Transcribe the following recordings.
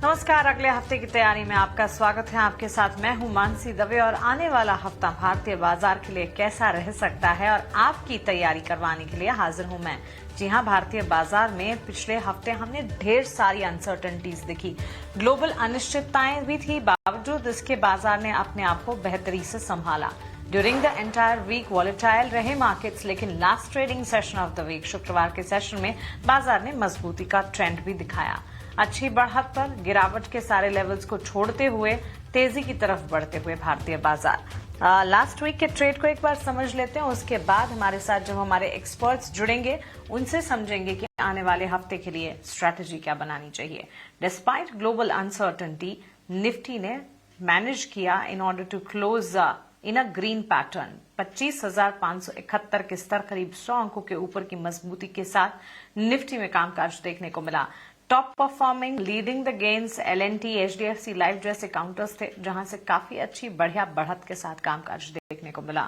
नमस्कार। अगले हफ्ते की तैयारी में आपका स्वागत है। आपके साथ मैं हूं मानसी दवे और आने वाला हफ्ता भारतीय बाजार के लिए कैसा रह सकता है और आपकी तैयारी करवाने के लिए हाजिर हूं मैं। जी हां, भारतीय बाजार में पिछले हफ्ते हमने ढेर सारी अनसर्टेनिटीज देखी, ग्लोबल अनिश्चितताएं भी थी। बावजूद इसके बाजार ने अपने आप को बेहतरी से संभाला। During the entire week volatile रहे मार्केट्स, लेकिन last trading session of the week शुक्रवार के सेशन में बाजार ने मजबूती का ट्रेंड भी दिखाया। अच्छी बढ़त पर गिरावट के सारे लेवल्स को छोड़ते हुए तेजी की तरफ बढ़ते हुए भारतीय बाजार। लास्ट वीक के ट्रेड को एक बार समझ लेते हैं, उसके बाद हमारे साथ जब हमारे एक्सपर्ट्स जुड़ेंगे उनसे समझेंगे कि आने वाले हफ्ते के लिए स्ट्रैटेजी क्या बनानी चाहिए। डिस्पाइट ग्लोबल अनसर्टेनिटी, निफ्टी ने मैनेज किया in order to close in a green pattern. 25,571 के स्तर करीब 100 अंकों के ऊपर की मजबूती के साथ निफ्टी में कामकाज देखने को मिला। Top performing leading the gains L&T, HDFC life जैसे काउंटर्स थे, जहां से काफी अच्छी बढ़िया बढ़त के साथ कामकाज देखने को मिला।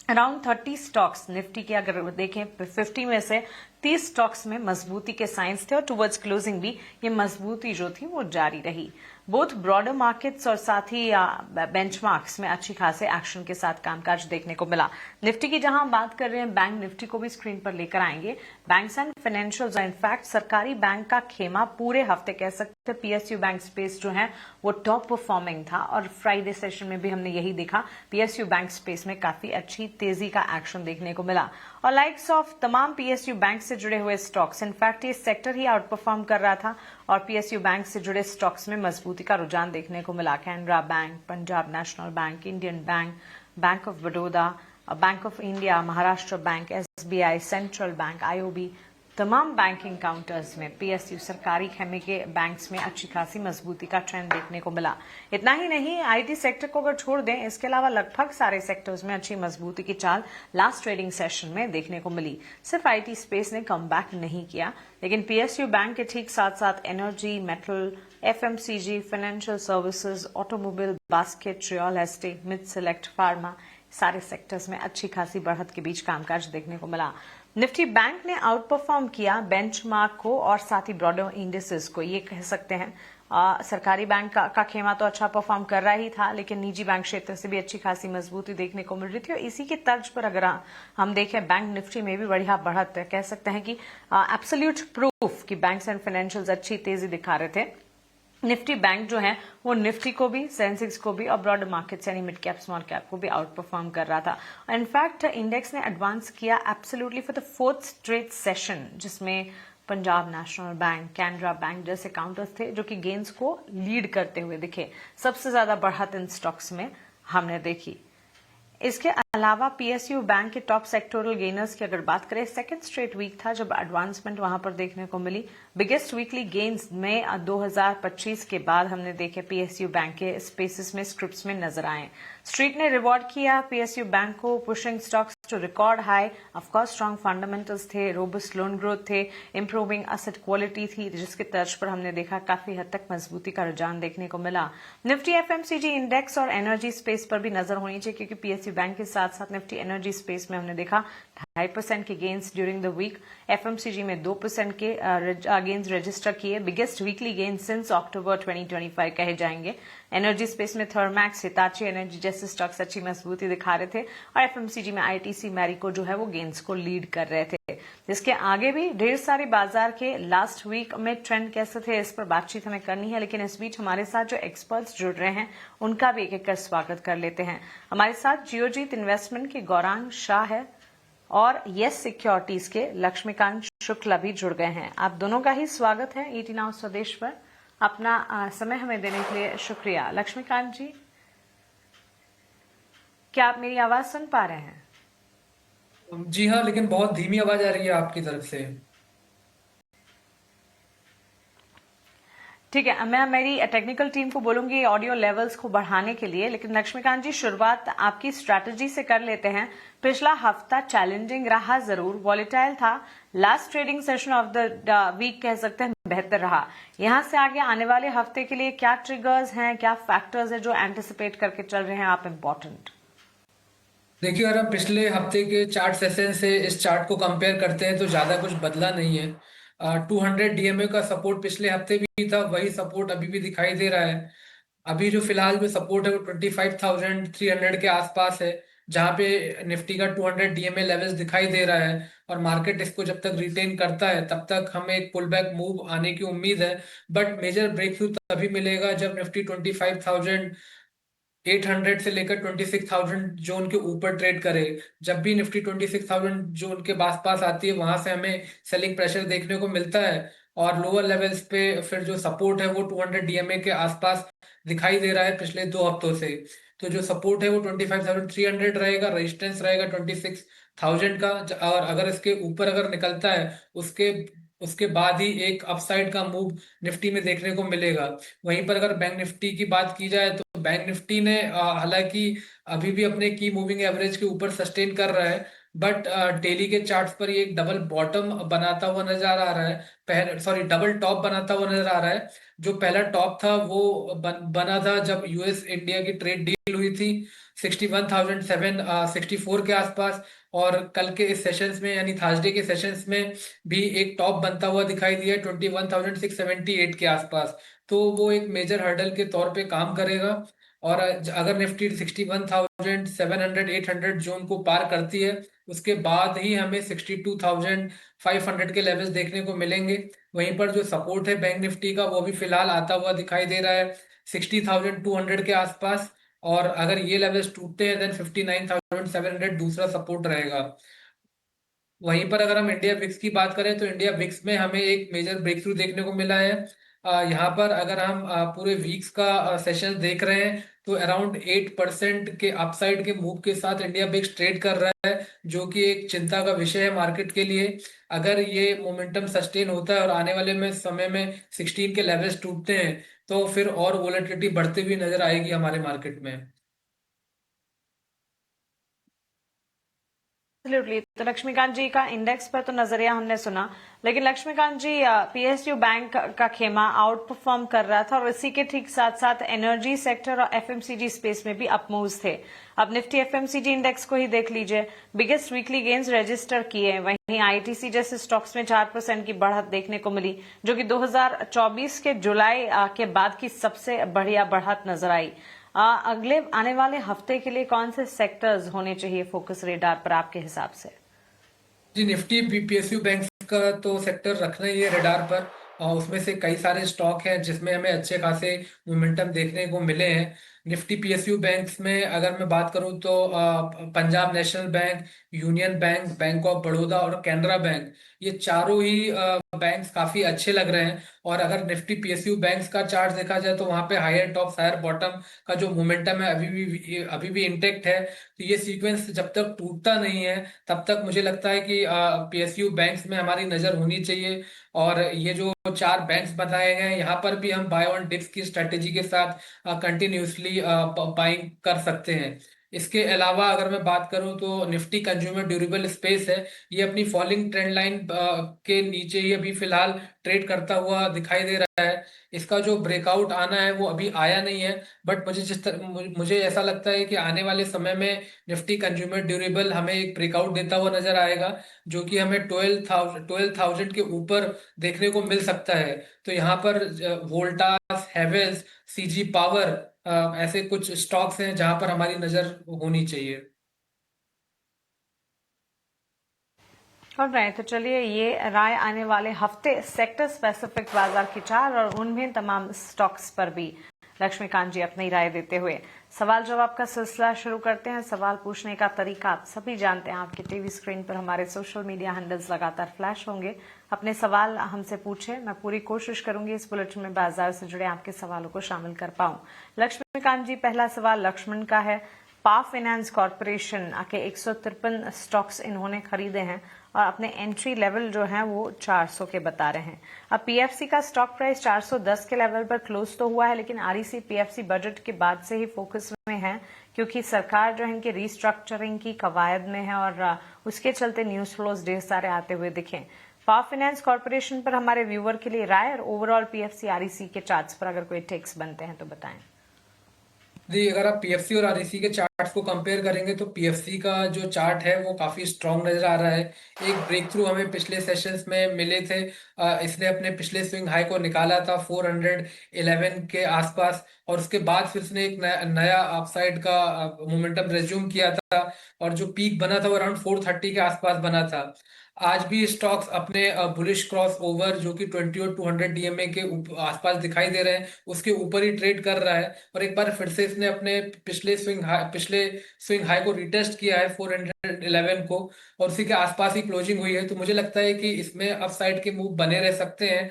अराउंड 30 स्टॉक्स निफ्टी के अगर देखें 50 में से 30 स्टॉक्स में मजबूती के साइंस थे और टुवर्ड्स क्लोजिंग भी ये मजबूती जो थी वो जारी रही। बोथ ब्रॉडर मार्केट्स और साथ ही बेंचमार्क्स में अच्छी खासे एक्शन के साथ कामकाज देखने को मिला। निफ्टी की जहां हम बात कर रहे हैं, बैंक निफ्टी को भी स्क्रीन पर लेकर आएंगे। बैंक्स एंड फाइनेंशियल्स, इनफैक्ट सरकारी बैंक का खेमा पूरे हफ्ते कह सकते हैं पीएसयू बैंक स्पेस जो है वो टॉप परफॉर्मिंग था और फ्राइडे सेशन में भी हमने यही देखा, पीएसयू बैंक स्पेस में काफी अच्छी तेजी का एक्शन देखने को मिला। और लाइक्स ऑफ तमाम पीएसयू बैंक से जुड़े हुए स्टॉक्स, इनफैक्ट ये सेक्टर ही आउट परफॉर्म कर रहा था और पीएसयू बैंक से जुड़े स्टॉक्स में मजबूती का रुझान देखने को मिला। Canara bank, Punjab National bank, Indian bank, bank of Baroda, bank of India, Maharashtra bank, SBI, central bank, IOB, तमाम बैंकिंग काउंटर्स में पीएसयू सरकारी खेमे के बैंक्स में अच्छी खासी मजबूती का ट्रेंड देखने को मिला। इतना ही नहीं, आईटी सेक्टर को अगर छोड़ दें, इसके अलावा लगभग सारे सेक्टर्स में अच्छी मजबूती की चाल लास्ट ट्रेडिंग सेशन में देखने को मिली। सिर्फ आईटी स्पेस ने कम बैक नहीं किया, लेकिन पीएसयू बैंक के ठीक साथ साथ energy, metal, FMCG, financial services, automobile, basket, real estate, mid select, pharma, सारे सेक्टर्स में अच्छी खासी बढ़त के बीच कामकाज देखने को मिला। निफ्टी बैंक ने आउट परफॉर्म किया बेंचमार्क को और साथ ही ब्रॉडर इंडिसेस को। ये कह सकते हैं सरकारी बैंक का खेमा तो अच्छा परफॉर्म कर रहा ही था, लेकिन निजी बैंक क्षेत्र से भी अच्छी खासी मजबूती देखने को मिल रही थी। और इसी के तर्ज पर अगर हम देखें, बैंक निफ्टी में भी बढ़िया बढ़त है। कह सकते हैं कि एब्सोल्यूट प्रूफ कि बैंक्स एंड फाइनेंशियल्स अच्छी तेजी दिखा रहे थे। निफ्टी बैंक जो है वो निफ्टी को भी, सेंसेक्स को भी और ब्रॉडर मार्केट्स यानी मिड कैप, स्मॉल कैप को भी आउट परफॉर्म कर रहा था। इनफैक्ट इंडेक्स ने एडवांस किया absolutely for the 4th straight session, जिसमें पंजाब नेशनल बैंक, कैनरा बैंक जैसे काउंटर्स थे जो कि गेन्स को लीड करते हुए दिखे। सबसे ज्यादा बढ़त इन स्टॉक्स में हमने देखी। इसके अलावा पीएसयू बैंक के टॉप सेक्टोरल गेनर्स की अगर बात करें, सेकंड स्ट्रेट वीक था जब एडवांसमेंट वहां पर देखने को मिली। बिगेस्ट वीकली गेन्स में 2025 के बाद हमने देखे पीएसयू बैंक के स्पेसेस में, स्क्रिप्ट्स में नजर आए। स्ट्रीट ने रिवॉर्ड किया पीएसयू बैंक को, pushing stocks to record high. Of course strong fundamentals थे, रोबस्ट लोन ग्रोथ थे, इंप्रूविंग एसेट क्वालिटी थी, जिसके तर्ज पर हमने देखा काफी हद तक मजबूती का रुझान देखने को मिला। निफ्टी एफएमसीजी इंडेक्स और एनर्जी स्पेस पर भी नजर होनी चाहिए, क्योंकि पीएसयू बैंक के साथ साथ निफ्टी एनर्जी स्पेस में हमने देखा 2.5% के gains during the week. FMCG में 2% के गेन्स रजिस्टर किए, biggest weekly gains since October 2025 कहे जाएंगे। एनर्जी स्पेस में थर्मैक्स, हिताची एनर्जी जैसे स्टॉक्स अच्छी मजबूती दिखा रहे थे और एफएमसीजी में आईटीसी, मैरिको जो है वो गेन्स को लीड कर रहे थे। जिसके आगे भी ढेर सारे बाजार के लास्ट वीक में ट्रेंड कैसे थे, इस पर बातचीत हमें करनी है। लेकिन इस बीच हमारे साथ जो एक्सपर्ट्स जुड़ रहे हैं उनका भी एक एक कर स्वागत कर लेते हैं। हमारे साथ जियोजीत इन्वेस्टमेंट के गौरांग शाह है और यस सिक्योरिटीज के लक्ष्मीकांत शुक्ला भी जुड़ गए हैं। आप दोनों का ही स्वागत है ईटी नाउ स्वदेश पर। अपना समय हमें देने के लिए शुक्रिया। लक्ष्मीकांत जी, क्या आप मेरी आवाज सुन पा रहे हैं? जी हाँ, लेकिन बहुत धीमी आवाज आ रही है आपकी तरफ से। ठीक है, मैं मेरी टेक्निकल टीम को बोलूंगी ऑडियो लेवल्स को बढ़ाने के लिए। लेकिन लक्ष्मीकांत जी, शुरुआत आपकी स्ट्रैटेजी से कर लेते हैं। पिछला हफ्ता चैलेंजिंग रहा जरूर, वॉलेटाइल था। Last trading session of the week कह सकते हैं बेहतर रहा। यहां से आगे आने वाले हफ्ते के लिए क्या ट्रिगर्स हैं, क्या फैक्टर्स हैं जो एंटिसिपेट करके चल रहे हैं आप इम्पोर्टेंट? देखिए, अगर हम पिछले हफ्ते के चार्ट सेशन से इस चार्ट को कंपेयर करते हैं तो ज़्यादा कुछ बदला नहीं है। 200 डीएमए का सपोर्ट पिछले हफ्ते भी था, वही सपोर्ट अभी भी दिखाई दे रहा है। अभी जो फिलहाल जो सपोर्ट है वो 25,300 के आसपास है, जहां पे निफ्टी का 200 डीएमए लेवल्स दिखाई दे रहा है। और मार्केट इसको जब तक रिटेन करता है तब तक हमें एक पुल बैक मूव आने की उम्मीद है। बट मेजर ब्रेक थ्रू तभी मिलेगा जब निफ्टी 25,800 से लेकर 26,000 जोन के ऊपर ट्रेड करे। जब भी निफ्टी 26,000 जोन के आसपास आती है, वहां से हमें सेलिंग प्रेशर देखने को मिलता है। और लोअर लेवल्स पे फिर जो सपोर्ट है वो 200 डीएमए के आसपास दिखाई दे रहा है पिछले 2 हफ्तों से। तो जो सपोर्ट है वो 25,300 रहेगा, रेजिस्टेंस रहेगा 26,000 का। और अगर इसके ऊपर अगर निकलता है, उसके उसके बाद ही एक अपसाइड का मूव निफ्टी में देखने को मिलेगा। वहीं पर अगर बैंक निफ्टी की बात की जाए तो बैंक निफ्टी ने हालांकि अभी भी अपने की मूविंग एवरेज के ऊपर सस्टेन कर रहा है, बट डेली के चार्ट्स पर ये एक डबल बॉटम बनाता हुआ नजर आ रहा है। पहले सॉरी डबल टॉप बनाता हुआ नजर आ रहा है। जो पहला टॉप था वो बना था जब यूएस इंडिया की ट्रेड डील हुई थी 61,764 के आसपास। और कल के इस सेशंस में यानी थर्सडे के सेशंस में भी एक टॉप बनता हुआ दिखाई दिया 21,678 के आसपास। तो वो एक मेजर हर्डल के तौर पे काम करेगा। और अगर निफ्टी 61,700 800 जोन को पार करती है, उसके बाद ही हमें 62,500 के लेवल्स देखने को मिलेंगे। वहीं पर जो सपोर्ट है बैंक निफ्टी का वो भी फिलहाल आता हुआ दिखाई दे रहा है 60,200 के आसपास। और अगर ये लेवल्स टूटते हैं देन 59,700 दूसरा सपोर्ट रहेगा। वहीं पर अगर हम इंडिया विक्स की बात करें तो इंडिया विक्स में हमें एक मेजर ब्रेक थ्रू देखने को मिला है। यहाँ पर अगर हम पूरे वीक्स का सेशन देख रहे हैं तो अराउंड 8% के अपसाइड के मूव के साथ इंडिया विक्स ट्रेड कर रहा है, जो कि एक चिंता का विषय है मार्केट के लिए। अगर ये मोमेंटम सस्टेन होता है और आने वाले में समय में 16 के लेवल्स टूटते हैं तो फिर और वोलेटिलिटी बढ़ती हुई नजर आएगी हमारे मार्केट में। एब्सोल्युटली। तो लक्ष्मीकांत जी का इंडेक्स पर तो नजरिया हमने सुना, लेकिन लक्ष्मीकांत जी पीएसयू बैंक का खेमा आउट परफॉर्म कर रहा था और इसी के ठीक साथ साथ एनर्जी सेक्टर और एफएमसीजी स्पेस में भी अपमूव्स थे। अब निफ्टी एफएमसीजी इंडेक्स को ही देख लीजिए, बिगेस्ट वीकली गेन्स रजिस्टर किए। वहीं आईटीसी जैसे स्टॉक्स में 4% की बढ़त देखने को मिली, जो कि 2024 के जुलाई के बाद की सबसे बढ़िया बढ़त नजर आई। अगले आने वाले हफ्ते के लिए कौन से सेक्टर्स होने चाहिए फोकस रेडार पर आपके हिसाब से? जी, निफ्टी पीएसयू बैंक का तो सेक्टर रखना ही है रडार पर। उसमें से कई सारे स्टॉक हैं जिसमें हमें अच्छे खासे मोमेंटम देखने को मिले हैं। निफ्टी पीएसयू बैंक्स में अगर मैं बात करूं तो Punjab National bank, union bank, bank of Baroda और कैनरा बैंक, ये चारों ही बैंक्स काफी अच्छे लग रहे हैं। और अगर निफ्टी पीएसयू बैंक्स का चार्ट देखा जाए तो वहां पे हायर टॉप हायर बॉटम का जो मोमेंटम है अभी भी इंटेक्ट है। तो ये सीक्वेंस जब तक टूटता नहीं है तब तक मुझे लगता है कि पीएसयू बैंक्स में हमारी नजर होनी चाहिए। और ये जो चार बैंक्स बताए गए हैं यहाँ पर भी हम बाय ऑन डिप्स की स्ट्रेटेजी के साथ कंटिन्यूसली बाइंग कर सकते हैं। इसके अलावा अगर मैं बात करूं तो निफ्टी कंज्यूमर ड्यूरेबल स्पेस है, ये अपनी फॉलिंग ट्रेंड लाइन के नीचे ही अभी फिलहाल ट्रेड करता हुआ दिखाई दे रहा है। इसका जो ब्रेकआउट आना है वो अभी आया नहीं है, बट मुझे ऐसा लगता है कि आने वाले समय में निफ्टी कंज्यूमर ड्यूरेबल हमें एक ब्रेकआउट देता हुआ नजर आएगा, जो कि हमें 12,000 के ऊपर देखने को मिल सकता है। तो यहाँ पर वोल्टास, हैवेल्स, सीजी पावर, ऐसे कुछ स्टॉक्स हैं जहां पर हमारी नजर होनी चाहिए। ऑलराइट, तो चलिए ये राय आने वाले हफ्ते सेक्टर स्पेसिफिक बाजार की चार और उनमें तमाम स्टॉक्स पर भी लक्ष्मीकांत जी अपनी राय देते हुए सवाल जवाब का सिलसिला शुरू करते हैं। सवाल पूछने का तरीका आप सभी जानते हैं, आपकी टीवी स्क्रीन पर हमारे सोशल मीडिया हैंडल्स लगातार फ्लैश होंगे। अपने सवाल हमसे पूछे, मैं पूरी कोशिश करूंगी इस बुलेटिन में बाजार से जुड़े आपके सवालों को शामिल कर पाऊं। लक्ष्मीकांत जी, पहला सवाल लक्ष्मण का है। पा फाइनेंस कॉर्पोरेशन के 153 स्टॉक्स इन्होंने खरीदे हैं और अपने एंट्री लेवल जो है वो 400 के बता रहे हैं। अब पीएफसी का स्टॉक प्राइस 410 के लेवल पर क्लोज तो हुआ है, लेकिन आरईसी पीएफसी बजट के बाद से ही फोकस में है, क्योंकि सरकार जो है इनकी रीस्ट्रक्चरिंग की कवायद में है और उसके चलते न्यूज फ्लोज ढेर सारे आते हुए दिखे। पा फाइनेंस कॉर्पोरेशन पर हमारे व्यूअर के लिए राय और ओवरऑल पीएफसी आरईसी के चार्ट्स पर अगर कोई टेक्स बनते हैं तो बताएं। जी, अगर आप पीएफसी और आरईसी के चार्ट्स को कंपेयर करेंगे तो पीएफसी का जो चार्ट है वो काफी स्ट्रांग नजर आ रहा है। एक ब्रेक थ्रू हमें पिछले सेशंस में मिले थे। इसने अपने पिछले स्विंग हाई को निकाला था 411 के आसपास, और उसके बाद फिर इसने एक नया अपसाइड का मोमेंटम रिज्यूम किया था, और जो पीक बना था वो अराउंड 430 के आसपास बना था। आज भी स्टॉक्स अपने बुलिश क्रॉस ओवर जो कि 20 और 200 डीएमए के आसपास दिखाई दे रहे हैं, उसके ऊपर ही ट्रेड कर रहा है। और एक बार फिर से इसने अपने पिछले स्विंग हाई को रिटेस्ट किया है 411 को, और उसी के आसपास ही क्लोजिंग हुई है। तो मुझे लगता है कि इसमें अपसाइड के मूव बने रह सकते हैं।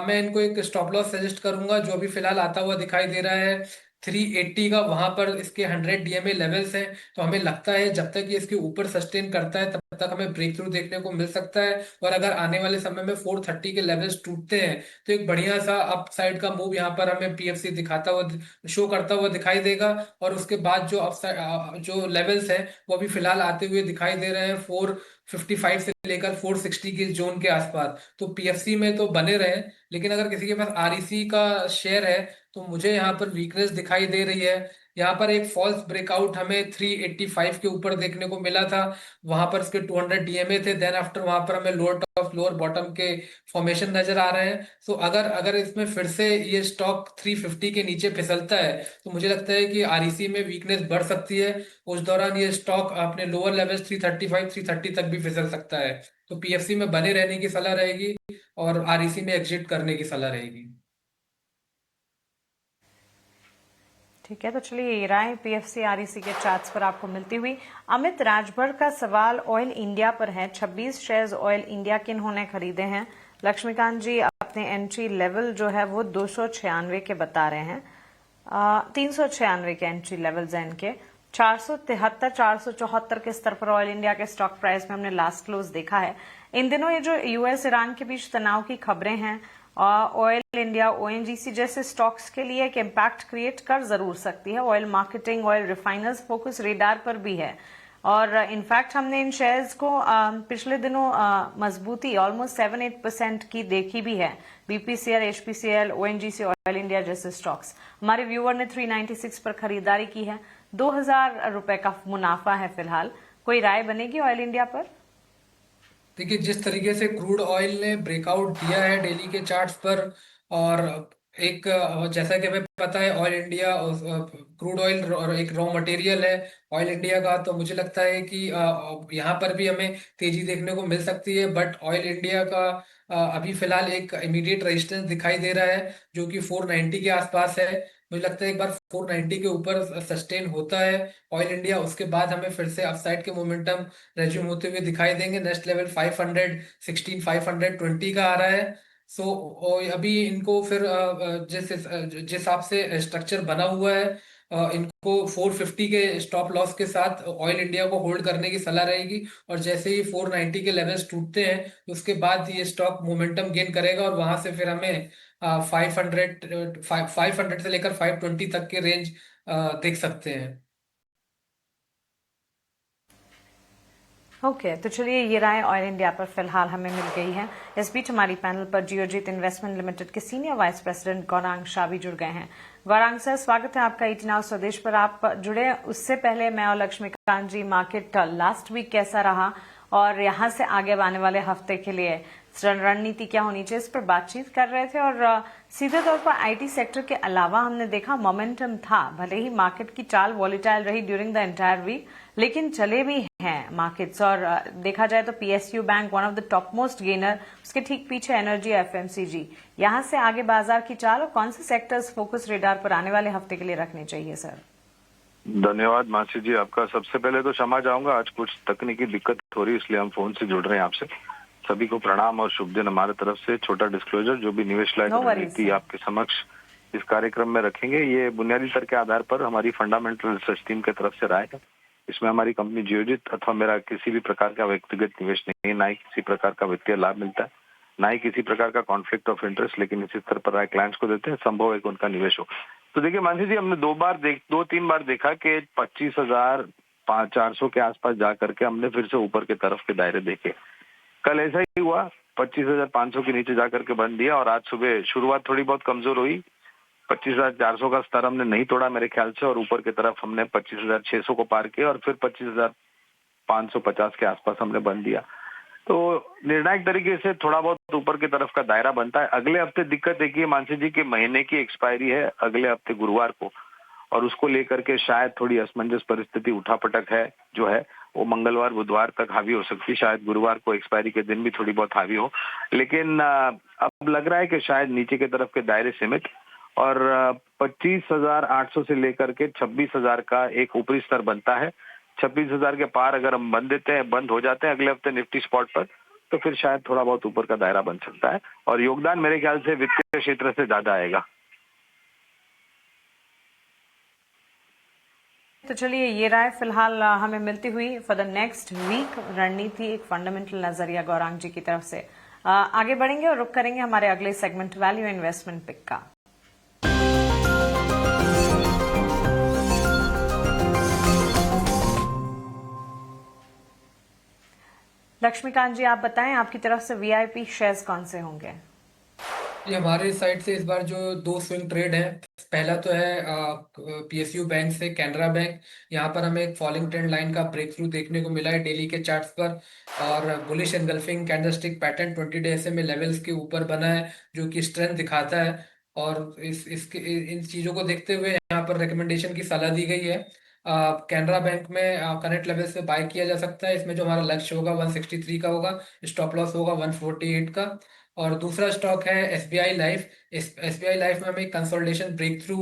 मैं इनको एक स्टॉप लॉस सजेस्ट करूंगा जो अभी फिलहाल आता हुआ दिखाई दे रहा है 380 का। वहां पर इसके 100 डीएमए लेवल्स हैं, तो हमें लगता है जब तक ये इसके ऊपर सस्टेन करता है तब तक हमें ब्रेक थ्रू देखने को मिल सकता है। और अगर आने वाले समय में 430 के लेवल्स टूटते हैं तो एक बढ़िया सा अपसाइड का मूव यहाँ पर हमें पीएफसी दिखाता हुआ शो करता हुआ दिखाई देगा। और उसके बाद जो अपसाइड जो लेवल्स हैं वो अभी फिलहाल आते हुए दिखाई दे रहे हैं 455 से लेकर 460 के जोन के आसपास। तो पीएफसी में तो बने रहे, लेकिन अगर किसी के पास आरईसी का शेयर है तो मुझे यहाँ पर वीकनेस दिखाई दे रही है। यहाँ पर एक फॉल्स ब्रेकआउट हमें 385 के ऊपर देखने को मिला था। वहां पर इसके 200 डीएमए थे, देन आफ्टर वहां पर हमें लोअर टॉप लोअर बॉटम के फॉर्मेशन नजर आ रहे हैं। सो अगर अगर इसमें फिर से ये स्टॉक 350 के नीचे फिसलता है तो मुझे लगता है कि आरईसी में वीकनेस बढ़ सकती है। उस दौरान ये स्टॉक अपने लोअर लेवल्स 335 330 तक भी फिसल सकता है। तो पीएफसी में बने रहने की सलाह रहेगी और आरईसी में एग्जिट करने की सलाह रहेगी। ठीक है, तो चलिए ये राय पीएफसी आरईसी के चार्ट्स पर आपको मिलती हुई। अमित राजभर का सवाल ऑयल इंडिया पर है। 26 शेयर्स ऑयल इंडिया के इन्होंने खरीदे हैं। लक्ष्मीकांत जी अपने एंट्री लेवल जो है वो 296 के बता रहे हैं। 396 के एंट्री लेवल्स हैं इनके। 473 474 के स्तर पर ऑयल इंडिया के स्टॉक प्राइस में हमने लास्ट क्लोज देखा है। इन दिनों ये जो यूएस ईरान के बीच तनाव की खबरें हैं ऑयल इंडिया ओएनजीसी जैसे स्टॉक्स के लिए एक इम्पैक्ट क्रिएट कर जरूर सकती है। Oil marketing oil refiners focus radar पर भी है, और इनफैक्ट हमने इन शेयर्स को पिछले दिनों मजबूती ऑलमोस्ट 7-8% की देखी भी है। BPCL, HPCL, ONGC, oil India जैसे स्टॉक्स। हमारे व्यूअर ने 396 पर खरीदारी की है। 2000 रुपए का मुनाफा है फिलहाल। कोई राय बनेगी ऑयल इंडिया पर? देखिए, जिस तरीके से क्रूड ऑयल ने ब्रेकआउट दिया है डेली के चार्ट्स पर, और एक जैसा कि हमें पता है ऑयल इंडिया क्रूड ऑयल और एक रॉ मटेरियल है ऑयल इंडिया का, तो मुझे लगता है कि यहाँ पर भी हमें तेजी देखने को मिल सकती है। बट ऑयल इंडिया का अभी फिलहाल एक इमीडिएट रेजिस्टेंस दिखाई दे रहा है जो कि 490 के आसपास है। मुझे लगता है एक बार 490 के ऊपर सस्टेन होता है ऑयल इंडिया, उसके बाद हमें फिर से अपसाइड के मोमेंटम रेज्यूम होते हुए दिखाई देंगे। नेक्स्ट लेवल 516 520 का आ रहा है। सो अभी इनको फिर जिस हिसाब से स्ट्रक्चर बना हुआ है, इनको 450 के स्टॉप लॉस के साथ ऑयल इंडिया को होल्ड करने की सलाह रहेगी। और जैसे ही 490 के लेवल्स टूटते हैं उसके बाद ये स्टॉक मोमेंटम गेन करेगा, और वहां से फिर हमें 500 से लेकर 520 तक के रेंज देख सकते हैं। ओके, तो चलिए ये राय ऑयल इंडिया पर फिलहाल हमें मिल गई है। इस बीच हमारी पैनल पर जियोजीत इन्वेस्टमेंट लिमिटेड के senior vice president Gaurang Shah भी जुड़ गए हैं। गौरांग सर, स्वागत है आपका ईटी नाउ स्वदेश पर। आप जुड़े उससे पहले मैं और लक्ष्मीकांत जी मार्केट लास्ट वीक कैसा रहा और यहाँ से आगे आने वाले हफ्ते के लिए रणनीति क्या होनी चाहिए इस पर बातचीत कर रहे थे। और सीधे तौर पर आईटी सेक्टर के अलावा हमने देखा मोमेंटम था, भले ही मार्केट की चाल वॉलेटाइल रही ड्यूरिंग द एंटायर वीक, लेकिन चले भी हैं मार्केट्स। और देखा जाए तो PSU bank one of the top most gainer, उसके ठीक पीछे एनर्जी, एफएमसीजी। यहां से आगे बाजार की चाल और कौन से सेक्टर्स फोकस रेडार पर आने वाले हफ्ते के लिए रखने चाहिए सर? धन्यवाद मानसी जी आपका। सबसे पहले तो क्षमा चाहूंगा, आज कुछ तकनीकी दिक्कत हो रही है इसलिए हम फोन से जुड़ रहे हैं आपसे। सभी को प्रणाम और शुभ दिन हमारे तरफ से। छोटा डिस्क्लोजर, जो भी निवेश लायक रणनीति आपके समक्ष इस कार्यक्रम में रखेंगे ये बुनियादी स्तर के आधार पर हमारी फंडामेंटल रिसर्च टीम की तरफ से राय है। इसमें हमारी कंपनी जियोजित अथवा मेरा किसी भी प्रकार का व्यक्तिगत निवेश नहीं है, ना ही किसी प्रकार का वित्तीय लाभ मिलता है, ना ही किसी प्रकार का कॉन्फ्लिक्ट ऑफ इंटरेस्ट, लेकिन इसी स्तर पर राय क्लाइंट्स को देते हैं, संभव है कि उनका निवेश हो। तो देखिए मानसी जी, हमने 2-3 बार देखा कि 25,400 के आसपास जा करके हमने फिर से ऊपर के तरफ के दायरे देखे। कल ऐसा ही हुआ, 25,500 के नीचे जाकर के बंद दिया और आज सुबह शुरुआत थोड़ी बहुत कमजोर हुई, 25,400 का स्तर हमने नहीं तोड़ा मेरे ख्याल से, और ऊपर की तरफ हमने 25,600 को पार किया और फिर 25,550 के आसपास हमने बंद दिया। तो निर्णायक तरीके से थोड़ा बहुत ऊपर की तरफ का दायरा बनता है। अगले हफ्ते दिक्कत देखिए मानसी जी के महीने की एक्सपायरी है अगले हफ्ते गुरुवार को, और उसको लेकर के शायद थोड़ी असमंजस परिस्थिति उठापटक है जो है वो मंगलवार बुधवार तक हावी हो सकती है। शायद गुरुवार को एक्सपायरी के दिन भी थोड़ी बहुत हावी हो, लेकिन अब लग रहा है कि शायद नीचे की तरफ के दायरे सीमित, और 25,800 से लेकर के 26,000 का एक ऊपरी स्तर बनता है। 26,000 के पार अगर हम बंद हो जाते हैं अगले हफ्ते निफ्टी स्पॉट पर, तो फिर शायद थोड़ा बहुत ऊपर का दायरा बन सकता है, और योगदान मेरे ख्याल से वित्तीय क्षेत्र से ज्यादा आएगा। तो चलिए ये राय फिलहाल हमें मिलती हुई फॉर द नेक्स्ट वीक। रणनीति एक फंडामेंटल नजरिया गौरांग जी की तरफ से। आगे बढ़ेंगे और रुक करेंगे हमारे अगले सेगमेंट वैल्यू इन्वेस्टमेंट पिक का। लक्ष्मीकांत जी, आप बताएं आपकी तरफ से वीआईपी शेयर्स कौन से होंगे? ये हमारे साइड से इस बार जो दो स्विंग ट्रेड है, पहला तो है पीएसयू बैंक से कैनरा बैंक। यहाँ पर हमें एक फॉलिंग ट्रेंड लाइन का ब्रेक थ्रू देखने को मिला है डेली के चार्ट्स पर, और bullish engulfing candlestick pattern 20 day SMA levels के ऊपर बना है जो कि स्ट्रेंथ दिखाता है। और इन चीजों को देखते हुए यहाँ पर रिकमेंडेशन की सलाह दी गई है। कैनरा बैंक में करेंट लेवल से बाय किया जा सकता है। इसमें जो हमारा लक्ष्य होगा 163 का होगा, स्टॉप लॉस होगा 148 का। और दूसरा स्टॉक है एसबीआई लाइफ। इस एसबीआई लाइफ में हमें कंसोलिडेशन ब्रेक थ्रू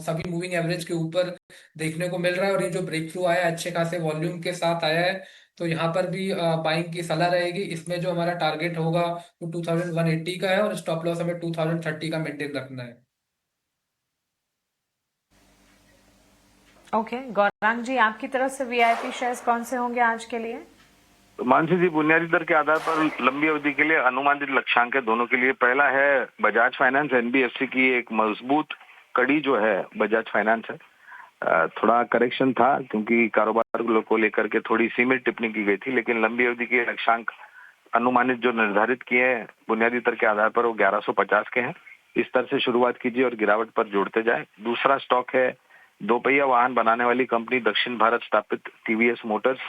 सभी मूविंग एवरेज के ऊपर देखने को मिल रहा है, और ये जो ब्रेक थ्रू आया है अच्छे खासे वॉल्यूम के साथ आया है, तो यहाँ पर भी बाइंग की सलाह रहेगी। इसमें जो हमारा टारगेट होगा वो 2180 का है, और स्टॉप लॉस हमें 2030 का मेंटेन रखना है। ओके, गौरांग जी आपकी तरफ से वीआईपी शेयर्स कौन से होंगे आज के लिए? तो मानसी जी, बुनियादी दर के आधार पर लंबी अवधि के लिए अनुमानित लक्ष्यांक है दोनों के लिए। पहला है बजाज फाइनेंस, एनबीएफसी की एक मजबूत कड़ी जो है बजाज फाइनेंस है। थोड़ा करेक्शन था क्योंकि कारोबार को लेकर के थोड़ी सीमित टिप्पणी की गई थी, लेकिन लंबी अवधि के लक्ष्यांक अनुमानित जो निर्धारित किए हैं बुनियादी दर के आधार पर वो 1150 के हैं। इस स्तर से शुरुआत कीजिए और गिरावट पर जोड़ते जाए। दूसरा स्टॉक है दोपहिया वाहन बनाने वाली कंपनी दक्षिण भारत स्थापित टीवीएस मोटर्स।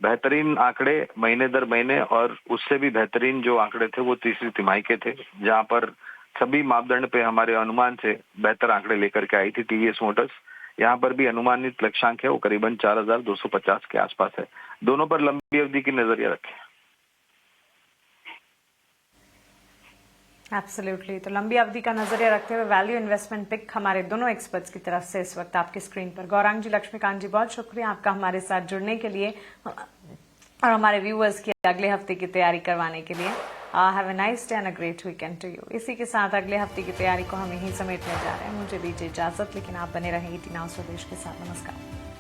बेहतरीन आंकड़े महीने दर महीने, और उससे भी बेहतरीन जो आंकड़े थे वो तीसरी तिमाही के थे, जहां पर सभी मापदंड पे हमारे अनुमान से बेहतर आंकड़े लेकर के आई थी टीवीएस मोटर्स। यहाँ पर भी अनुमानित लक्ष्यांक है वो करीबन 4,250 के आसपास है। दोनों पर लंबी अवधि की नजरिया रखें। एब्सोल्युटली। तो लंबी अवधि का नजरिया रखते हुए वैल्यू इन्वेस्टमेंट पिक हमारे दोनों एक्सपर्ट्स की तरफ से इस वक्त आपकी स्क्रीन पर। गौरांग जी, लक्ष्मीकांत जी, बहुत शुक्रिया आपका हमारे साथ जुड़ने के लिए और हमारे व्यूअर्स की अगले हफ्ते की तैयारी करवाने के लिए। Have a nice day and a great weekend to you. इसी के साथ अगले हफ्ते की तैयारी को हम यहीं समेटने जा रहे हैं। मुझे दीजिए इजाजत, लेकिन आप बने रहेंगे टीना स्वदेश के साथ। नमस्कार।